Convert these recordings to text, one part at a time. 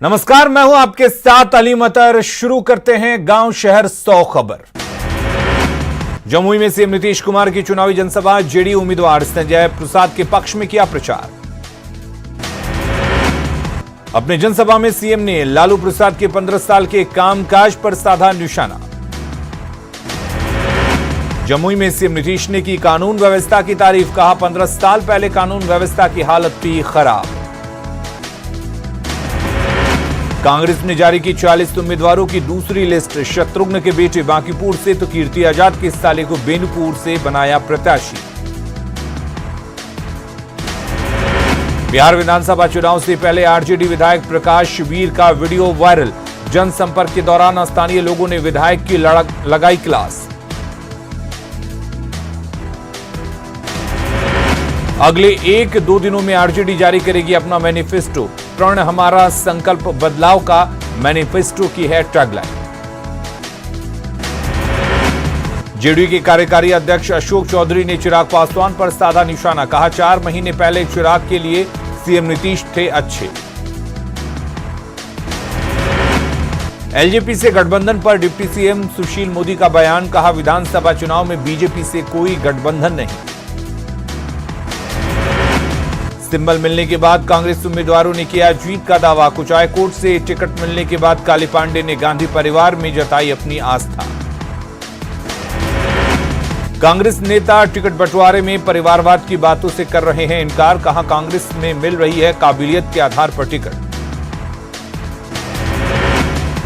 नमस्कार, मैं हूं आपके साथ अली मतर। शुरू करते हैं गांव शहर 100 खबर। जमुई में सीएम नीतीश कुमार की चुनावी जनसभा, जेडीयू उम्मीदवार संजय प्रसाद के पक्ष में किया प्रचार। अपने जनसभा में सीएम ने लालू प्रसाद के 15 साल के कामकाज पर साधा निशाना। जमुई में सीएम नीतीश ने की कानून व्यवस्था की तारीफ, कहा 15 साल पहले कानून व्यवस्था की हालत थी खराब। कांग्रेस ने जारी की 40 उम्मीदवारों की दूसरी लिस्ट, शत्रुघ्न के बेटे बांकीपुर से तो कीर्ति आजाद के साले को बेनपुर से बनाया प्रत्याशी। बिहार विधानसभा चुनाव से पहले आरजेडी विधायक प्रकाश वीर का वीडियो वायरल, जनसंपर्क के दौरान स्थानीय लोगों ने विधायक की लगाई क्लास। अगले 1-2 दिनों में आरजेडी जारी करेगी अपना मैनिफेस्टो, प्रण हमारा संकल्प बदलाव का मैनिफेस्टो की है टैगलाइन। जेडीयू के कार्यकारी अध्यक्ष अशोक चौधरी ने चिराग पासवान पर साधा निशाना, कहा 4 महीने पहले चिराग के लिए सीएम नीतीश थे अच्छे। एलजेपी से गठबंधन पर डिप्टी सीएम सुशील मोदी का बयान, कहा विधानसभा चुनाव में बीजेपी से कोई गठबंधन नहीं। सिंबल मिलने के बाद कांग्रेस उम्मीदवारों ने किया जीत का दावा, कुचायकोट से टिकट मिलने के बाद काली पांडे ने गांधी परिवार में जताई अपनी आस्था। कांग्रेस नेता टिकट बंटवारे में परिवारवाद की बातों से कर रहे हैं इनकार, कहा कांग्रेस में मिल रही है काबिलियत के आधार पर टिकट।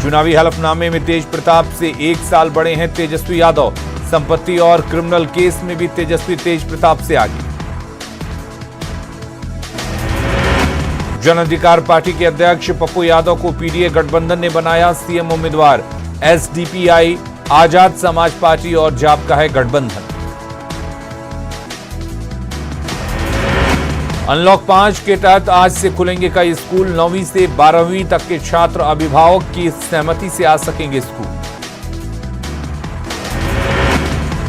चुनावी हलफनामे में तेज प्रताप से 1 साल बड़े हैं तेजस्वी यादव, संपत्ति और क्रिमिनल केस में भी तेजस्वी तेज प्रताप से आगे। जन अधिकार पार्टी के अध्यक्ष पप्पू यादव को पीडीए गठबंधन ने बनाया सीएम उम्मीदवार, एसडीपीआई, आजाद समाज पार्टी और जाप का है गठबंधन। अनलॉक 5 के तहत आज से खुलेंगे कई स्कूल, 9वीं से 12वीं तक के छात्र अभिभावक की सहमति से आ सकेंगे स्कूल।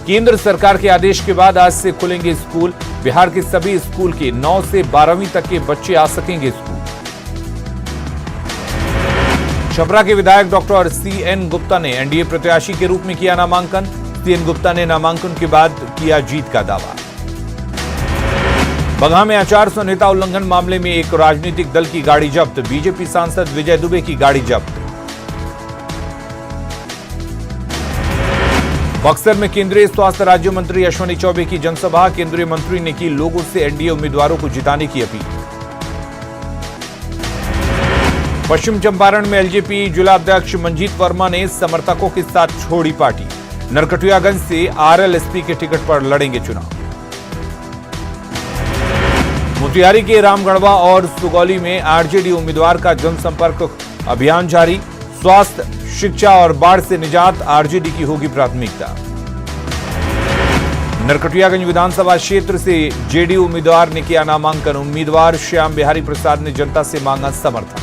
केंद्र सरकार के आदेश के बाद आज से खुलेंगे स्कूल, बिहार के सभी स्कूल के 9 से 12वीं तक के बच्चे आ सकेंगे स्कूल। छपरा के विधायक डॉक्टर सीएन गुप्ता ने एनडीए प्रत्याशी के रूप में किया नामांकन, सीएन गुप्ता ने नामांकन के बाद किया जीत का दावा। बगहा में आचार संहिता उल्लंघन मामले में एक राजनीतिक दल की गाड़ी जब्त, बीजेपी सांसद विजय दुबे की गाड़ी जब्त। बक्सर में केंद्रीय स्वास्थ्य राज्य मंत्री अश्विनी चौबे की जनसभा, केंद्रीय मंत्री ने की लोगों से एनडीए उम्मीदवारों को जिताने की अपील। पश्चिम चंपारण में एलजेपी जिलाध्यक्ष मंजीत वर्मा ने समर्थकों के साथ छोड़ी पार्टी, नरकटियागंज से आरएलएसपी के टिकट पर लड़ेंगे चुनाव। मोतिहारी के रामगढ़वा और सुगौली में आरजेडी उम्मीदवार का जनसंपर्क अभियान जारी, स्वास्थ्य, शिक्षा और बाढ़ से निजात आरजेडी की होगी प्राथमिकता। नरकटियागंज विधानसभा क्षेत्र से जेडीयू उम्मीदवार ने किया नामांकन, उम्मीदवार श्याम बिहारी प्रसाद ने जनता से मांगा समर्थन।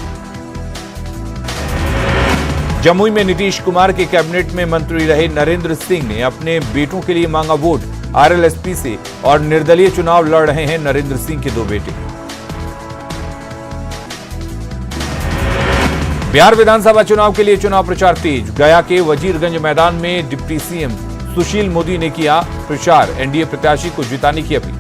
जमुई में नीतीश कुमार के कैबिनेट में मंत्री रहे नरेंद्र सिंह ने अपने बेटों के लिए मांगा वोट, आरएलएसपी से, और निर्दलीय चुनाव लड़ रहे हैं नरेंद्र सिंह के 2 बेटे। बिहार विधानसभा चुनाव के लिए चुनाव प्रचार तेज, गया के वजीरगंज मैदान में डिप्टी सीएम सुशील मोदी ने किया प्रचार, एनडीए प्रत्याशी को जिताने की अपील।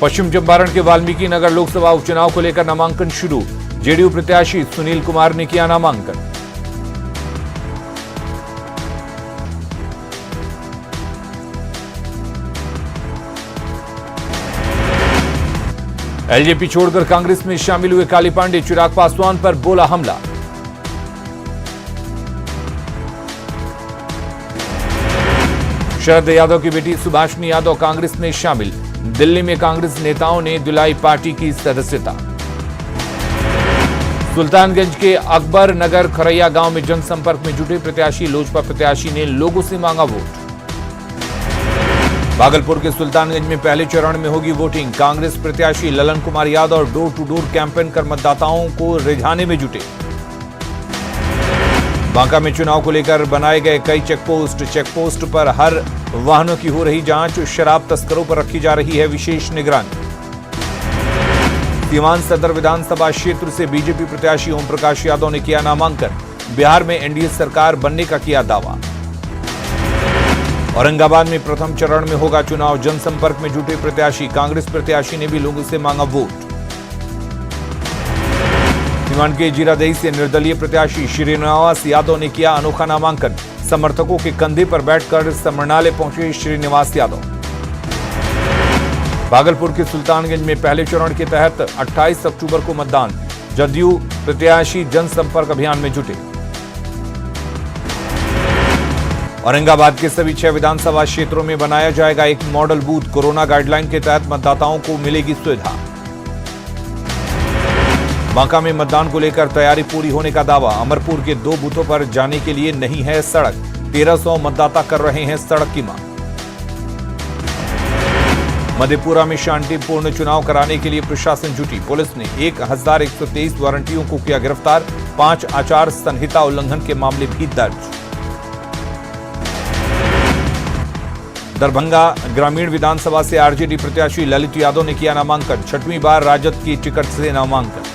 पश्चिम चंपारण के वाल्मीकि नगर लोकसभा उपचुनाव को लेकर नामांकन शुरू, जेडीयू प्रत्याशी सुनील कुमार ने किया नामांकन। एलजेपी छोड़कर कांग्रेस में शामिल हुए काली पांडे, चिराग पासवान पर बोला हमला। शरद यादव की बेटी सुभाषिनी यादव कांग्रेस में शामिल, दिल्ली में कांग्रेस नेताओं ने दिलाई पार्टी की सदस्यता। सुल्तानगंज के अकबर नगर खरैया गांव में जनसंपर्क में जुटे प्रत्याशी, लोजपा प्रत्याशी ने लोगों से मांगा वोट। भागलपुर के सुल्तानगंज में पहले चरण में होगी वोटिंग, कांग्रेस प्रत्याशी Lalan Kumar Yadav door to door campaign कर मतदाताओं को रिझाने में जुटे। बांका में चुनाव को लेकर बनाए गए कई चेकपोस्ट पर हर वाहनों की हो रही जांच, शराब तस्करों पर रखी जा रही है विशेष निगरानी। सीवान सदर विधानसभा क्षेत्र से बीजेपी प्रत्याशी ओम प्रकाश यादव ने किया नामांकन। बिहार में एनडीए सरकार बनने का किया दावा। औरंगाबाद में प्रथम चरण में होगा चुनाव, जनसंपर्क में जुटे प्रत्याशी। कांग्रेस प्रत्याशी ने भी लोगों से मांगा वोट। सीवान के जीरादेई से निर्दलीय प्रत्याशी श्रीनिवास यादव ने किया अनोखा नामांकन। समर्थकों के कंधे पर बैठकर समरणालय पहुंचे श्रीनिवास यादव। भागलपुर के सुल्तानगंज में पहले चरण के तहत 28 अक्टूबर को मतदान। जदयू प्रत्याशी जनसंपर्क अभियान में जुटे। औरंगाबाद के सभी 6 विधानसभा क्षेत्रों में बनाया जाएगा एक मॉडल बूथ। कोरोना गाइडलाइन के तहत मतदाताओं को मिलेगी सुविधा। बांका में मतदान को लेकर तैयारी पूरी होने का दावा। अमरपुर के 2 बूथों पर जाने के लिए नहीं है सड़क। 1300 मतदाता कर रहे हैं सड़क की मांग। मधेपुरा में शांतिपूर्ण चुनाव कराने के लिए प्रशासन जुटी। पुलिस ने 1123 वारंटियों को किया गिरफ्तार। 5 आचार संहिता उल्लंघन के मामले भी दर्ज। दरभंगा ग्रामीण विधानसभा से आरजेडी प्रत्याशी ललित यादव ने किया नामांकन। 6वीं बार राजद की टिकट से नामांकन।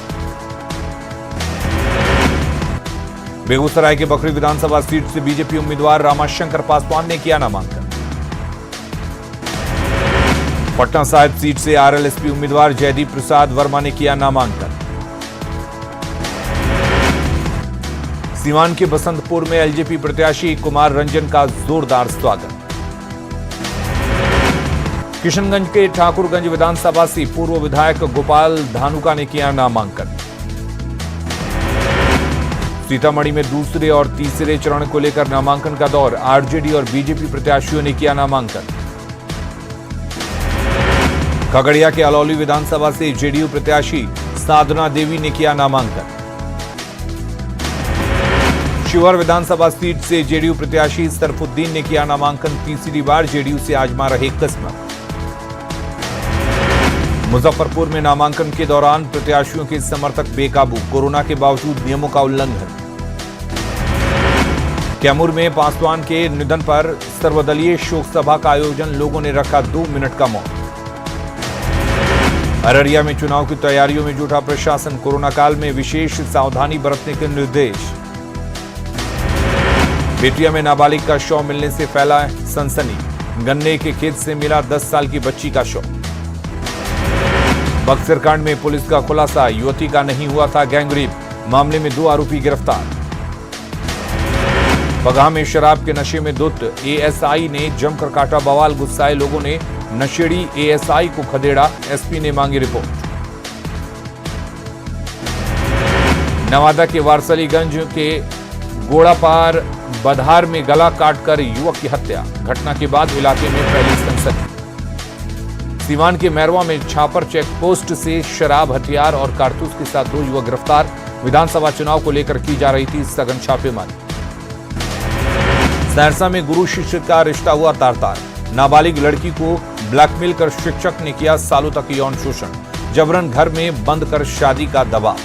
बेगूसराय के बखरी विधानसभा सीट से बीजेपी उम्मीदवार रामाशंकर पासवान ने किया नामांकन। पटना साहिब सीट से आरएलएसपी उम्मीदवार जयदीप प्रसाद वर्मा ने किया नामांकन। सीवान के बसंतपुर में एलजेपी प्रत्याशी कुमार रंजन का जोरदार स्वागत। किशनगंज के ठाकुरगंज विधानसभा से पूर्व विधायक गोपाल धानुका ने किया नामांकन। सीतामढ़ी में दूसरे और तीसरे चरण को लेकर नामांकन का दौर। आरजेडी और बीजेपी प्रत्याशियों ने किया नामांकन। खगड़िया के अलौली विधानसभा से जेडीयू प्रत्याशी साधना देवी ने किया नामांकन। शिवहर विधानसभा सीट से जेडीयू प्रत्याशी सरफुद्दीन ने किया नामांकन। तीसरी बार जेडीयू से आजमा रहे किस्मत। मुजफ्फरपुर में नामांकन के दौरान प्रत्याशियों के समर्थक बेकाबू। कोरोना के बावजूद नियमों का उल्लंघन। कैमूर में पासवान के निधन पर सर्वदलीय शोक सभा का आयोजन। लोगों ने रखा 2 मिनट का मौन। अररिया में चुनाव की तैयारियों में जुटा प्रशासन। कोरोना काल में विशेष सावधानी बरतने के निर्देश। बेटिया में नाबालिग का शव मिलने से फैला सनसनी। गन्ने के खेत से मिला 10 साल की बच्ची का शव। बक्सर कांड में पुलिस का खुलासा। युवती का नहीं हुआ था गैंगरेप। मामले में 2 आरोपी गिरफ्तार। बगहा में शराब के नशे में धुत एएसआई ने जमकर काटा बवाल। गुस्साए लोगों ने नशेड़ी एएसआई को खदेड़ा। एसपी ने मांगी रिपोर्ट। नवादा के वारसलीगंज के गोड़ापार बधार में गला काटकर युवक की हत्या। घटना के बाद इलाके में फैली सनसनी। सीवान के मैरवा में छापर चेक पोस्ट से शराब, हथियार और कारतूस के साथ 2 युवक गिरफ्तार। विधानसभा चुनाव को लेकर की जा रही थी सघन छापेमारी। सहरसा में गुरु शिष्य का रिश्ता हुआ तार-तार। नाबालिग लड़की को ब्लैकमेल कर शिक्षक ने किया सालों तक यौन शोषण। जबरन घर में बंद कर शादी का दबाव।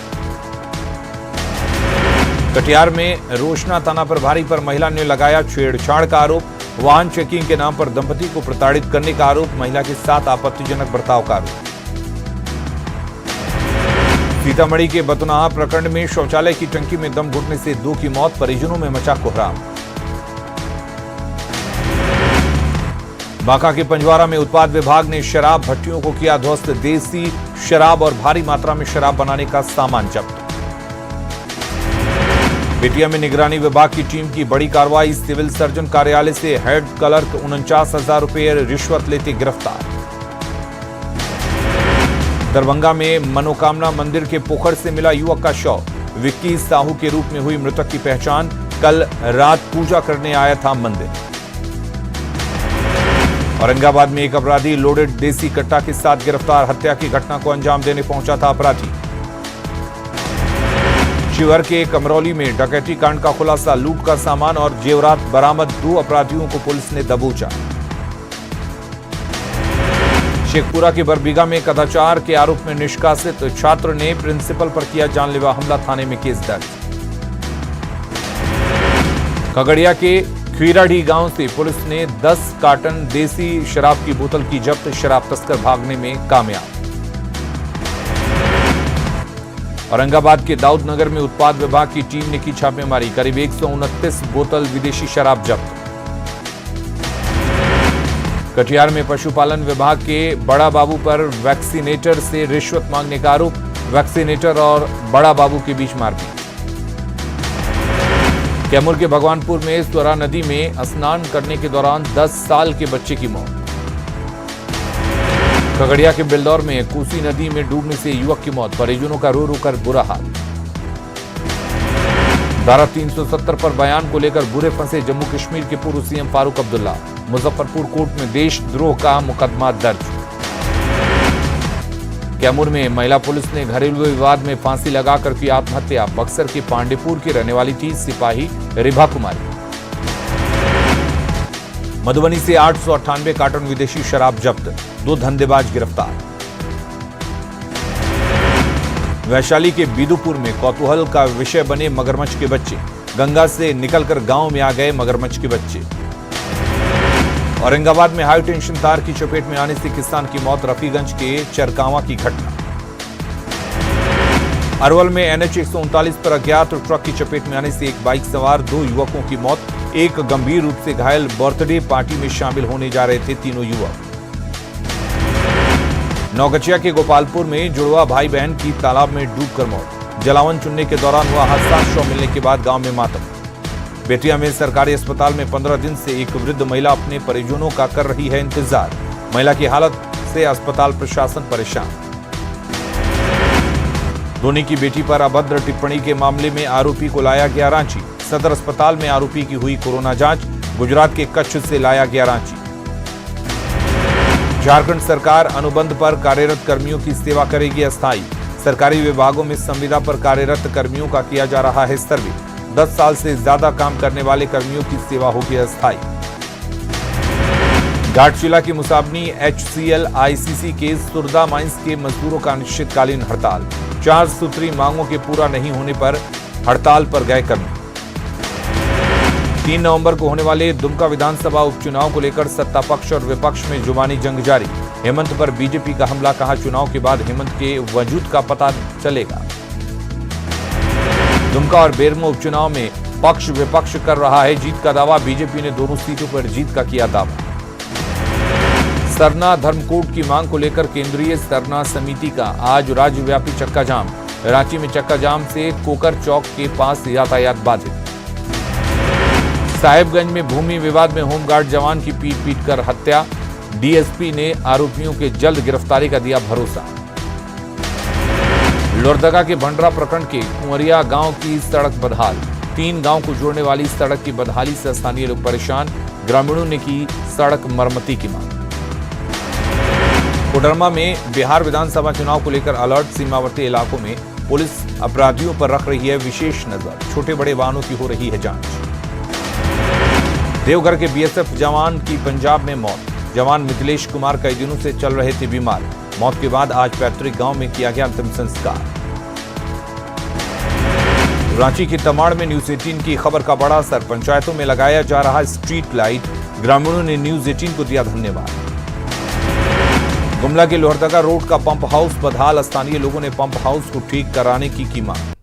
कटिहार में रोशना थाना प्रभारी पर महिला ने लगाया छेड़छाड़ का आरोप। वाहन चेकिंग के नाम पर दंपति को प्रताड़ित करने का आरोप। महिला के साथ आपत्तिजनक बर्ताव का आरोप। सीतामढ़ी के बतनाहा प्रखंड में शौचालय की टंकी में दम घुटने से 2 की मौत। परिजनों में मचा कोहराम। बांका के पंजवारा में उत्पाद विभाग ने शराब भट्टियों को किया ध्वस्त। देसी शराब और भारी मात्रा में शराब बनाने का सामान जब्त। बेटिया में निगरानी विभाग की टीम की बड़ी कार्रवाई। सिविल सर्जन कार्यालय से हेड क्लर्क 49,000 रुपये रिश्वत लेते गिरफ्तार। दरभंगा में मनोकामना मंदिर के पोखर से मिला युवक का शव। विक्की साहू के रूप में हुई मृतक की पहचान। कल रात पूजा करने आया था मंदिर। औरंगाबाद में एक अपराधी लोडेड देसी कट्टा के साथ गिरफ्तार। हत्या की घटना को अंजाम देने पहुंचा था अपराधी। शिवहर के कमरौली में डकैती कांड का खुलासा। लूट का सामान और जेवरात बरामद। 2 अपराधियों को पुलिस ने दबोचा। शेखपुरा के बरबीघा में कदाचार के आरोप में निष्कासित छात्र ने प्रिंसिपल पर किया जानलेवा हमला। थाने में केस दर्ज। खगड़िया के खीराढ़ी गांव से पुलिस ने 10 कार्टन देसी शराब की बोतल की जब्त, शराब तस्कर भागने में कामयाब। औरंगाबाद के दाऊद नगर में उत्पाद विभाग की टीम ने की छापेमारी, करीब 129 बोतल विदेशी शराब जब्त। कटिहार में पशुपालन विभाग के बड़ा बाबू पर वैक्सीनेटर से रिश्वत मांगने का आरोप, वैक्सीनेटर और बड़ा बाबू के बीच मारपीट। कैमूर के भगवानपुर में स्वरा नदी में स्नान करने के दौरान 10 साल के बच्चे की मौत। खगड़िया के बिल्दौर में कोसी नदी में डूबने से युवक की मौत, परिजनों का रो रो कर बुरा हाल। धारा 370 पर बयान को लेकर बुरे फंसे जम्मू कश्मीर के पूर्व सीएम फारूक अब्दुल्ला, मुजफ्फरपुर कोर्ट में देशद्रोह का मुकदमा दर्ज। कैमूर में महिला पुलिस ने घरेलू विवाद में फांसी लगाकर की आत्महत्या, बक्सर के पांडेपुर की रहने वाली थी सिपाही रिभा कुमारी। मधुबनी से 898 कार्टन विदेशी शराब जब्त, 2 धंधेबाज गिरफ्तार। वैशाली के बिदुपुर में कौतूहल का विषय बने मगरमच्छ के बच्चे, गंगा से निकलकर गांव में आ गए मगरमच्छ के बच्चे। औरंगाबाद में हाई टेंशन तार की चपेट में आने से किसान की मौत, रफीगंज के चरकावा की घटना। अरवल में NH 139 पर अज्ञात ट्रक की चपेट में आने से एक बाइक सवार 2 युवकों की मौत, एक गंभीर रूप से घायल, बर्थडे पार्टी में शामिल होने जा रहे थे तीनों युवक। नौगछिया के गोपालपुर में जुड़वा भाई बहन की तालाब में डूबकर मौत, जलावन चुनने के दौरान हुआ हादसा, शव मिलने के बाद गांव में मातम। बेतिया में सरकारी अस्पताल में 15 दिन से एक वृद्ध महिला अपने परिजनों का कर रही है इंतजार, महिला की हालत से अस्पताल प्रशासन परेशान। धोनी की बेटी पर अभद्र टिप्पणी के मामले में आरोपी को लाया गया रांची, सदर अस्पताल में आरोपी की हुई कोरोना जांच, गुजरात के कच्छ से लाया गया रांची। झारखंड सरकार अनुबंध पर कार्यरत कर्मियों की सेवा करेगी अस्थायी, सरकारी विभागों में संविदा पर कार्यरत कर्मियों का किया जा रहा है सर्वे, 10 साल से ज्यादा काम करने वाले कर्मियों की सेवा होगी अस्थायी। घाटशिला की मुसाबनी HCL ICC के सुरदा माइंस के मजदूरों का अनिश्चितकालीन हड़ताल, 4 सूत्री मांगों के पूरा नहीं होने पर हड़ताल पर गए कर्मी। 3 नवंबर को होने वाले दुमका विधानसभा उपचुनाव को लेकर सत्ता पक्ष और विपक्ष में जुबानी जंग जारी, हेमंत पर बीजेपी का हमला, कहा चुनाव के बाद हेमंत के वजूद का पता चलेगा। दुमका और बेरमो उपचुनाव में पक्ष विपक्ष कर रहा है जीत का दावा, बीजेपी ने दोनों सीटों पर जीत का किया दावा। सरना धर्मकोड की मांग को लेकर केंद्रीय सरना समिति का आज राज्यव्यापी चक्का जाम, रांची में चक्का जाम से कोकर चौक के पास यातायात बाधित। साहेबगंज में भूमि विवाद में होमगार्ड जवान की पीट कर हत्या, डीएसपी ने आरोपियों के जल्द गिरफ्तारी का दिया भरोसा। लोहरदगा के भंडरा प्रखंड के कुंवरिया गांव की सड़क बदहाल, 3 गांव को जोड़ने वाली सड़क की बदहाली से स्थानीय लोग परेशान, ग्रामीणों ने की सड़क मरम्मती की मांग। कोडरमा में बिहार विधानसभा चुनाव को लेकर अलर्ट, सीमावर्ती इलाकों में पुलिस अपराधियों पर रख रही है विशेष नजर, छोटे बड़े वाहनों की हो रही है जांच। देवघर के BSF जवान की पंजाब में मौत, जवान मिथिलेश कुमार कई दिनों से चल रहे थे बीमार, मौत के बाद आज पैतृक गांव में किया गया अंतिम संस्कार। रांची के तमाड़ में न्यूज 18 की खबर का बड़ा असर, पंचायतों में लगाया जा रहा स्ट्रीट लाइट, ग्रामीणों ने न्यूज 18 को दिया धन्यवाद। गुमला के लोहरदगा रोड का पंप हाउस बदहाल, स्थानीय लोगों ने पंप हाउस को ठीक कराने की मांग।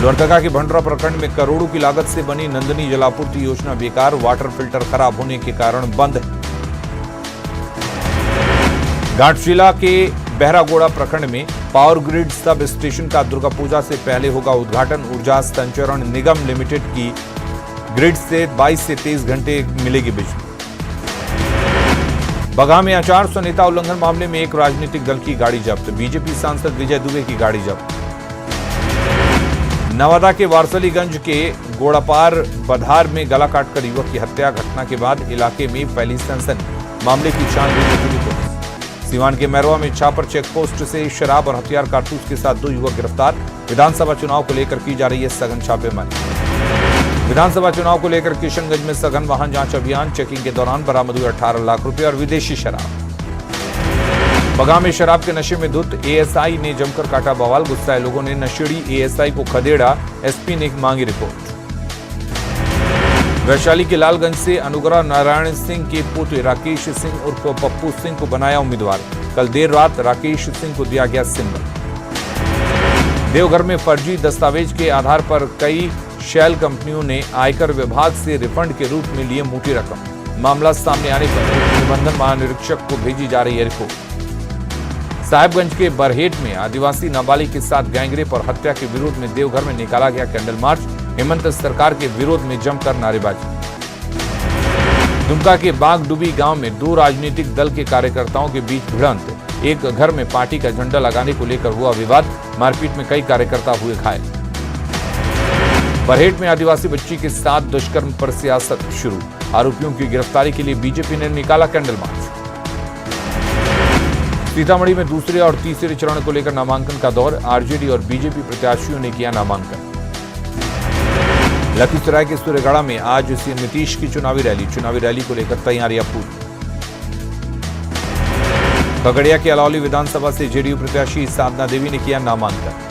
लोहरदगा के भंडरा प्रखंड में करोड़ों की लागत से बनी नंदनी जलापूर्ति योजना बेकार, वाटर फिल्टर खराब होने के कारण बंद है। घाटशिला के बहरागोड़ा प्रखंड में पावर ग्रिड सब स्टेशन का दुर्गा पूजा से पहले होगा उद्घाटन, ऊर्जा संचरण निगम लिमिटेड की ग्रिड से 22 से 23 घंटे मिलेगी बिजली। बगहा में आचार संहिता उल्लंघन मामले में एक राजनीतिक दल की गाड़ी जब्त, बीजेपी सांसद विजय दुबे की गाड़ी जब्त। नवादा के वारसलीगंज के गोड़ापार बधार में गला काटकर युवक की हत्या, घटना के बाद इलाके में फैली सनसनी, मामले की छानबीन में जुटी पुलिस। सीवान के मैरवा में छापर चेकपोस्ट से शराब और हथियार कारतूस के साथ 2 युवक गिरफ्तार, विधानसभा चुनाव को लेकर की जा रही है सघन छापेमारी। विधानसभा चुनाव को लेकर किशनगंज में सघन वाहन जांच अभियान, चेकिंग के दौरान बरामद हुए 18 लाख रुपए और विदेशी शराब। बगहा में शराब के नशे में धुत एएसआई ने जमकर काटा बवाल, गुस्साए लोगों ने नशेड़ी एएसआई को खदेड़ा, एसपी ने मांगी रिपोर्ट। वैशाली के लालगंज से अनुग्रह नारायण सिंह के पुत्र राकेश सिंह उर्फ पप्पू सिंह को बनाया उम्मीदवार। कल देर रात राकेश सिंह को दिया गया सिंबल। देवघर में फर्जी दस्तावेज के आधार पर कई शैल कंपनियों ने आयकर विभाग से रिफंड के रूप में लिए मोटी रकम। मामला सामने आने पर निबंधन महानिरीक्षक को भेजी जा रही है रिपोर्ट। साहिबगंज के बरहेट में आदिवासी नाबालिग के साथ गैंगरेप और हत्या के विरोध में देवघर में निकाला गया कैंडल मार्च। हेमंत सरकार के विरोध में जमकर नारेबाजी। दुमका के बागडुबी गांव में दो राजनीतिक दल के कार्यकर्ताओं के बीच भिड़ंत। एक घर में पार्टी का झंडा लगाने को लेकर हुआ विवाद। मारपीट में कई कार्यकर्ता हुए घायल। बरहेट में आदिवासी बच्ची के साथ दुष्कर्म पर सियासत शुरू। आरोपियों की गिरफ्तारी के लिए बीजेपी ने निकाला कैंडल मार्च। सीतामढ़ी में दूसरे और तीसरे चरण को लेकर नामांकन का दौर। आरजेडी और बीजेपी प्रत्याशियों ने किया नामांकन। लखीसराय के सूर्यगढ़ा में आज सीएम नीतीश की चुनावी रैली को लेकर तैयारियां पूरी। खगड़िया के अलौली विधानसभा से जेडीयू प्रत्याशी साधना देवी ने किया नामांकन।